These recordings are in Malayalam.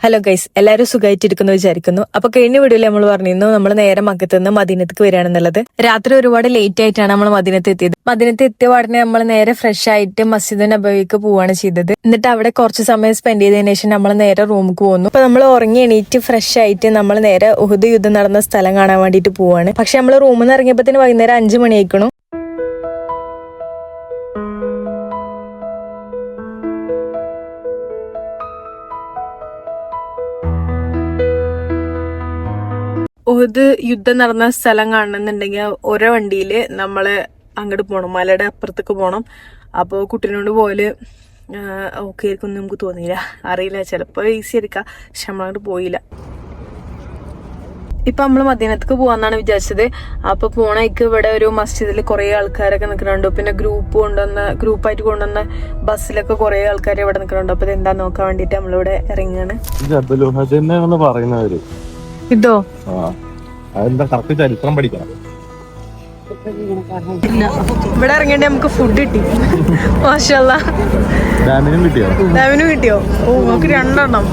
ഹലോ ഗൈസ്, എല്ലാവരും സുഖമായിട്ടിരിക്കുന്നു വിചാരിക്കുന്നു. അപ്പൊ കഴിഞ്ഞ വീഡിയോയിൽ നമ്മൾ പറഞ്ഞിരുന്നു നമ്മൾ നേരെ മക്കത്ത് നിന്ന് മദീനത്തേക്ക് വരികയാണെന്നുള്ളത്. രാത്രി ഒരുപാട് ലേറ്റ് ആയിട്ടാണ് നമ്മൾ മദീനത്ത് എത്തിയത്. മദീനത്ത് എത്തിയ ഉടനെ നമ്മൾ നേരെ ഫ്രഷ് ആയിട്ട് മസ്ജിദ് നബവിക്ക് പോവാണ് ചെയ്തത്. എന്നിട്ട് അവിടെ കുറച്ച് സമയം സ്പെൻഡ് ചെയ്തതിനു ശേഷം നമ്മൾ നേരെ റൂമിലേക്ക് പോകുന്നു. അപ്പൊ നമ്മൾ ഉറങ്ങി എണീറ്റ് ഫ്രഷ് ആയിട്ട് നമ്മൾ നേരെ ഉഹുദ് യുദ്ധം നടന്ന സ്ഥലം കാണാൻ വേണ്ടിയിട്ട് പോവാണ്. പക്ഷെ നമ്മൾ റൂമിൽ നിന്ന് ഇറങ്ങിയപ്പോൾ വൈകുന്നേരം 5 മണി ആയിക്കണം. ഉഹുദ് യുദ്ധം നടന്ന സ്ഥലം കാണണമെന്നുണ്ടെങ്കിൽ ഓരോ വണ്ടിയില് നമ്മള് അങ്ങോട്ട് പോകണം, മലയുടെ അപ്പുറത്തേക്ക് പോകണം. അപ്പോൾ കുട്ടീനോട് പോലെ ഓക്കെ ആയിരിക്കും നമുക്ക് തോന്നിയില്ല, അറിയില്ല, ചിലപ്പോൾ ഈസി ആയിരിക്കാം. പക്ഷെ നമ്മളങ്ങോട്ട് പോയില്ല. ഇപ്പൊ നമ്മള് മദീനത്തേക്ക് പോവാന്നാണ് വിചാരിച്ചത്. അപ്പൊ പോണേക്ക് ഇവിടെ ഒരു മസ്ജിദിൽ കുറെ ആൾക്കാരൊക്കെ നിൽക്കുന്നുണ്ട്. പിന്നെ ഗ്രൂപ്പായിട്ട് കൊണ്ടുവന്ന ബസ്സിലൊക്കെ കുറെ ആൾക്കാർ ഇവിടെ നിൽക്കുന്നുണ്ട്. അപ്പൊ ഇതെന്താ നോക്കാൻ വേണ്ടിട്ട് നമ്മളിവിടെ ഇറങ്ങാണ്. ഇതോ ചരിത്രം പഠിക്കണം. ഇവിടെ ഇറങ്ങിയിട്ട് നമുക്ക് ഫുഡ് കിട്ടി. മാഷാല്ലാ. ഡാമിനും കിട്ടിയോ? ഓ, നമുക്ക് 2 എണ്ണം.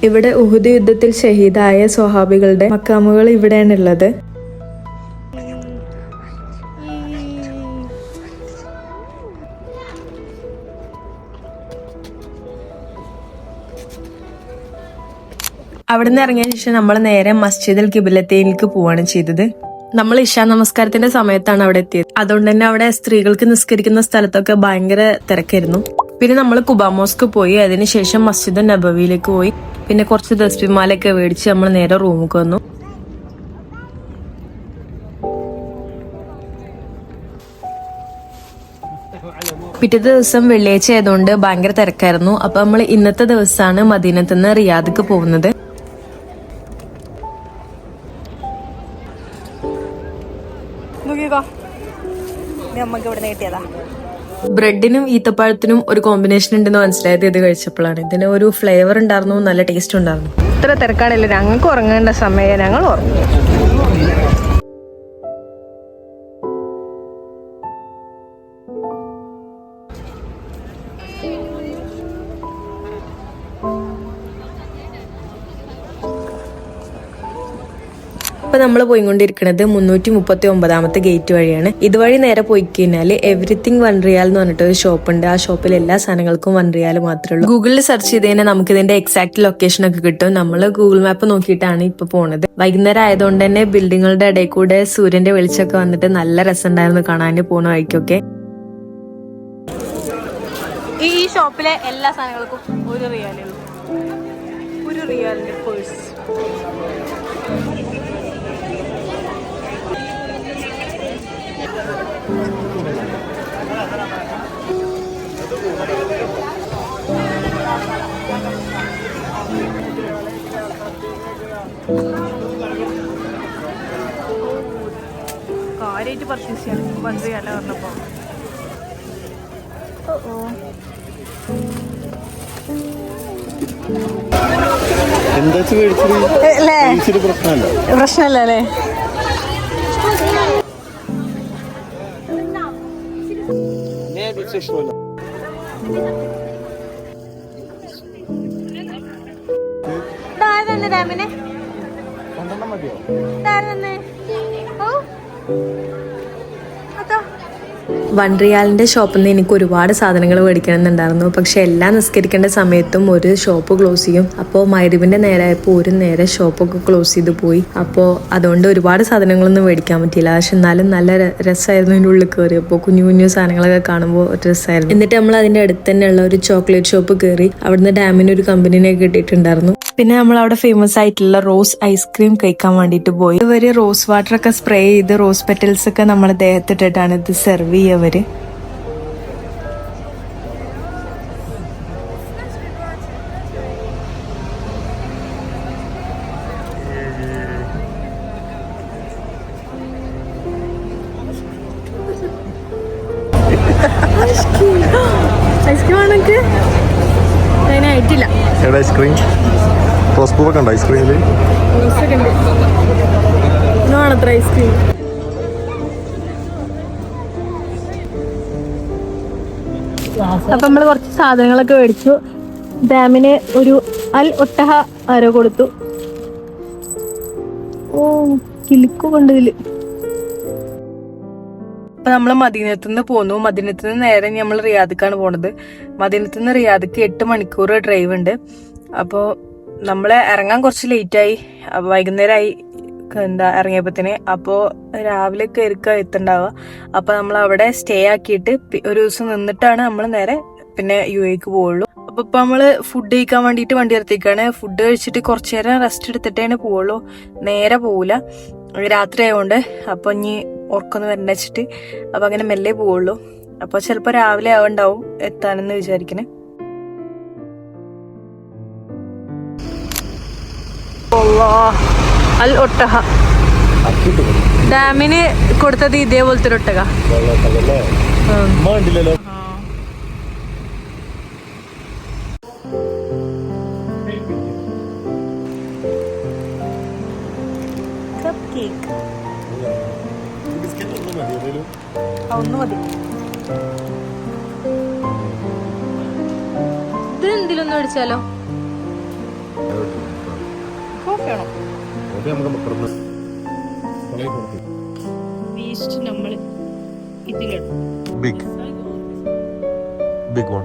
ഇവിടെ ഉഹുദ് യുദ്ധത്തിൽ ഷഹീദായ സ്വഹാബികളുടെ മക്കാമുകൾ ഇവിടെയാണുള്ളത്. അവിടുന്ന് ഇറങ്ങിയ ശേഷം നമ്മൾ നേരെ മസ്ജിദുൽ ഖിബ്ലത്തൈനിലേക്ക് പോവാണ് ചെയ്തത്. നമ്മൾ ഇശാ നമസ്കാരത്തിന്റെ സമയത്താണ് അവിടെ എത്തിയത്. അതുകൊണ്ട് തന്നെ അവിടെ സ്ത്രീകൾക്ക് നിസ്കരിക്കുന്ന സ്ഥലത്തൊക്കെ ഭയങ്കര തിരക്കായിരുന്നു. പിന്നെ നമ്മൾ കുബാ മോസ്ക് പോയി. അതിനുശേഷം മസ്ജിദ് നബവിയിലേക്ക് പോയി. പിന്നെ കുറച്ച് തസ്ബീഹ്മാലയൊക്കെ മേടിച്ച് നമ്മൾ നേരെ റൂമിലേക്ക് വന്നു. പിറ്റേ ദിവസം വെള്ളിയാഴ്ച ആയതുകൊണ്ട് ഭയങ്കര തിരക്കായിരുന്നു. അപ്പൊ നമ്മൾ ഇന്നത്തെ ദിവസമാണ് മദീനത്ത് നിന്ന് റിയാദിക്ക് പോകുന്നത്. ബ്രെഡിനും ഈത്തപ്പഴത്തിനും ഒരു കോമ്പിനേഷൻ ഉണ്ടെന്ന് മനസ്സിലായത് ഇത് കഴിച്ചപ്പോഴാണ്. ഇതിന് ഒരു ഫ്ലേവർ ഉണ്ടായിരുന്നു, നല്ല ടേസ്റ്റ് ഉണ്ടായിരുന്നു. ഇത്ര തിരക്കാണില്ല, ഞങ്ങൾക്ക് ഉറങ്ങേണ്ട സമയം, ഞങ്ങൾ ഉറങ്ങി. ഇപ്പൊ നമ്മൾ പോയിക്കൊണ്ടിരിക്കുന്നത് 339ാമത്തെ ഗേറ്റ് വഴിയാണ്. ഇതുവഴി നേരെ പോയി കഴിഞ്ഞാൽ എവറിത്തിങ് 1 റിയാൽ എന്ന് പറഞ്ഞിട്ട് ഒരു ഷോപ്പ് ഉണ്ട്. ആ ഷോപ്പിൽ എല്ലാ സാധനങ്ങൾക്കും 1 റിയാൽ മാത്രമേ ഉള്ളൂ. ഗൂഗിളിൽ സെർച്ച് ചെയ്ത് കഴിഞ്ഞാൽ നമുക്ക് ഇതിന്റെ എക്സാക്ട് ലൊക്കേഷൻ ഒക്കെ കിട്ടും. നമ്മൾ ഗൂഗിൾ മാപ്പ് നോക്കിയിട്ടാണ് ഇപ്പൊ പോണത്. വൈകുന്നേരം ആയതുകൊണ്ട് തന്നെ ബിൽഡിങ്ങുകളുടെ ഇടയിൽ കൂടെ സൂര്യന്റെ വെളിച്ചൊക്കെ വന്നിട്ട് നല്ല രസമുണ്ടായിരുന്നു കാണാൻ പോണ വഴിക്കൊക്കെ. ഈ ഷോപ്പിലെ എല്ലാ സാധനങ്ങൾക്കും 1 റിയാലേ ഉള്ളൂ. 1 റിയാലിന്റെ പേഴ്സ്. കാര്യമായിട്ട് പർച്ചേസ് ചെയ്യണം 1 റിയാൽ പറഞ്ഞപ്പോ. പ്രശ്നല്ലേ? ഡാമിനെ 1 റിയാലിന്റെ ഷോപ്പിൽ നിന്ന് എനിക്ക് ഒരുപാട് സാധനങ്ങൾ മേടിക്കണമെന്നുണ്ടായിരുന്നു. പക്ഷെ എല്ലാം നിസ്കരിക്കേണ്ട സമയത്തും ഒരു ഷോപ്പ് ക്ലോസ് ചെയ്യും. അപ്പോൾ മഗ്‌രിബിന്റെ നേരമായപ്പോൾ ഒരു നേരെ ഷോപ്പൊക്കെ ക്ലോസ് ചെയ്ത് പോയി. അപ്പോൾ അതുകൊണ്ട് ഒരുപാട് സാധനങ്ങളൊന്നും മേടിക്കാൻ പറ്റിയില്ല. പക്ഷെ എന്നാലും നല്ല രസമായിരുന്നു. അതിൻ്റെ ഉള്ളിൽ കയറിയപ്പോൾ കുഞ്ഞു കുഞ്ഞു സാധനങ്ങളൊക്കെ കാണുമ്പോൾ ഒരു രസമായിരുന്നു. എന്നിട്ട് നമ്മൾ അതിന്റെ അടുത്ത് തന്നെയുള്ള ഒരു ചോക്ലേറ്റ് ഷോപ്പ് കയറി. അവിടുന്ന് ഡാമിന് ഒരു കമ്പനിനെ കിട്ടിയിട്ടുണ്ടായിരുന്നു. പിന്നെ നമ്മൾ അവിടെ ഫേമസ് ആയിട്ടുള്ള റോസ് ഐസ്ക്രീം കഴിക്കാൻ വേണ്ടിയിട്ട് പോയി. ഇവര് റോസ് വാട്ടർ ഒക്കെ സ്പ്രേ ചെയ്ത് റോസ് പെറ്റൽസ് ഒക്കെ നമ്മളെ ദേഹത്തിട്ടിട്ടാണ് ഇത് സെർവ് ചെയ്യവര്. ഐസ്ക്രീം ആണെങ്കിൽ അതിനായിട്ടില്ല. ഐസ്ക്രീം റോസ് പൂവൊക്കെ ഉണ്ടോ ഐസ്ക്രീമിൽ? ആണത്ര ഐസ്ക്രീം. അപ്പൊ നമ്മള് കുറച്ച് സാധനങ്ങളൊക്കെ മേടിച്ചു. ഡാമിന് ഒരു അൽ ഒട്ടഹ ആരോ കൊടുത്തു. ഓ കിലുക്കു കൊണ്ടതില്. അപ്പൊ നമ്മള് മദീനത്ത് നിന്ന് പോന്നു. മദീനത്ത് നിന്ന് നേരെ നമ്മൾ റിയാദിക്കാണ് പോണത്. മദീനത്ത് നിന്ന് റിയാദിക്ക് 8 മണിക്കൂർ ഡ്രൈവ് ഉണ്ട്. അപ്പോ നമ്മള് ഇറങ്ങാൻ കുറച്ച് ലേറ്റായി, വൈകുന്നേരമായി ഇറങ്ങിയപ്പത്തിന്. അപ്പോ രാവിലെ കയറിക്ക എത്തുണ്ടാവുക. അപ്പൊ നമ്മൾ അവിടെ സ്റ്റേ ആക്കിയിട്ട് ഒരു ദിവസം നിന്നിട്ടാണ് നമ്മൾ നേരെ പിന്നെ UAEക്ക് പോവുള്ളൂ. അപ്പൊ ഇപ്പൊ നമ്മള് ഫുഡ് കഴിക്കാൻ വേണ്ടിട്ട് വണ്ടി നിർത്തിക്കാണ്. ഫുഡ് കഴിച്ചിട്ട് കുറച്ചു നേരം റെസ്റ്റ് എടുത്തിട്ടേ പോവുള്ളൂ, നേരെ പോവില്ല, രാത്രി ആയതുകൊണ്ട്. അപ്പൊ ഇനി ഉറക്കൊന്ന് വരണ്ട വെച്ചിട്ട് അപ്പൊ അങ്ങനെ മെല്ലെ പോവുള്ളൂ. അപ്പൊ ചിലപ്പോ രാവിലെ ആവുണ്ടാവും എത്താനെന്ന് വിചാരിക്കണേ. അൽ ഒട്ടഹ ഡാമിന് കൊടുത്തത് ഇതേപോലത്തെ ഒരു ഒട്ടക. ഒന്ന് മതി. ഇതിനെന്തിലൊന്നും അടിച്ചാലോ? വേസ്റ്റ് നമ്മൾ ഇതിലിടും. Big one.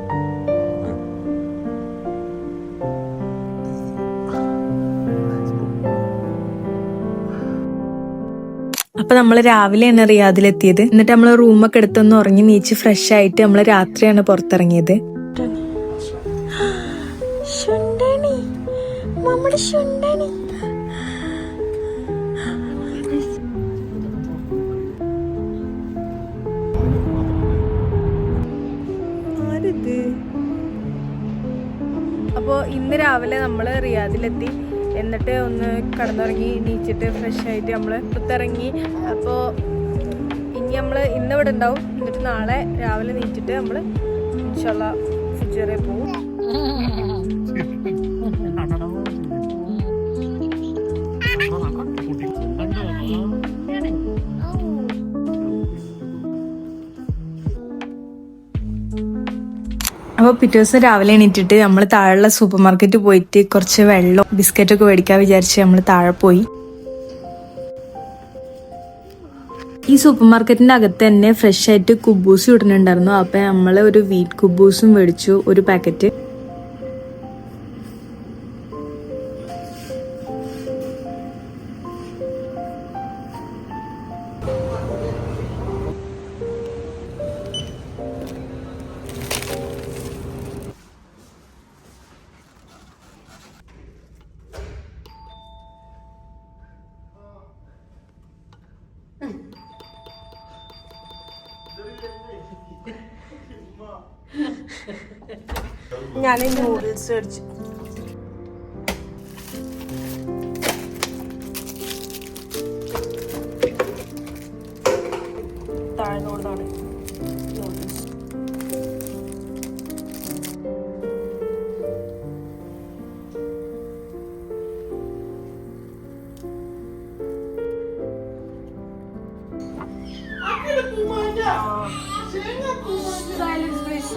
അപ്പൊ നമ്മള് രാവിലെയാണ് റിയാദിലെത്തിയത്. എന്നിട്ട് നമ്മള് റൂമൊക്കെ എടുത്തൊന്ന് ഉറങ്ങി നീച്ച് ഫ്രഷ് ആയിട്ട് നമ്മള് രാത്രിയാണ് പുറത്തിറങ്ങിയത്. അപ്പോൾ ഇന്ന് രാവിലെ നമ്മൾ റിയാദിലെത്തി. എന്നിട്ട് ഒന്ന് കടന്നുറങ്ങി നീച്ചിട്ട് ഫ്രഷ് ആയിട്ട് നമ്മൾ പുറത്തിറങ്ങി. അപ്പോൾ ഇനി നമ്മൾ ഇന്ന് ഇവിടെ ഉണ്ടാവും. എന്നിട്ട് നാളെ രാവിലെ നീച്ചിട്ട് നമ്മൾ ഇൻഷാല്ലാ ഫുജറ പോവും. അപ്പോൾ പിറ്റേ ദിവസം രാവിലെ എണീറ്റിട്ട് നമ്മൾ താഴെയുള്ള സൂപ്പർ മാർക്കറ്റിൽ പോയിട്ട് കുറച്ച് വെള്ളം ബിസ്ക്കറ്റൊക്കെ മേടിക്കാൻ വിചാരിച്ച് നമ്മൾ താഴെ പോയി. ഈ സൂപ്പർ മാർക്കറ്റിന്റെ അകത്ത് തന്നെ ഫ്രഷ് ആയിട്ട് കുബൂസ് ഇടുന്നുണ്ടായിരുന്നു. അപ്പൊ നമ്മൾ ഒരു വീറ്റ് കുബൂസും മേടിച്ചു, ഒരു പാക്കറ്റ്. ഞാൻ നൂഡിൽസ് മേടിച്ചു. താഴ്ന്നോടാണ് നൂഡിൽസ്. Silence, please.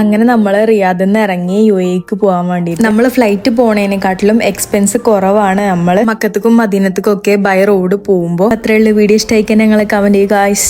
അങ്ങനെ നമ്മൾ റിയാദിൽ നിന്ന് ഇറങ്ങി UAEക്ക് പോകാൻ വേണ്ടി. നമ്മൾ ഫ്ലൈറ്റ് പോണേനെക്കാട്ടിലും എക്സ്പെൻസ് കുറവാണ് നമ്മൾ മക്കത്തുക്കും മദീനത്തുക്കും ഒക്കെ ബൈ റോഡ് പോകുമ്പോൾ. അത്രയുള്ള വീഡിയോ ഇഷ്ടമായിക്കാൻ ഞങ്ങളെ കമന്റ് ചെയ്യുക ഗായ്സ്.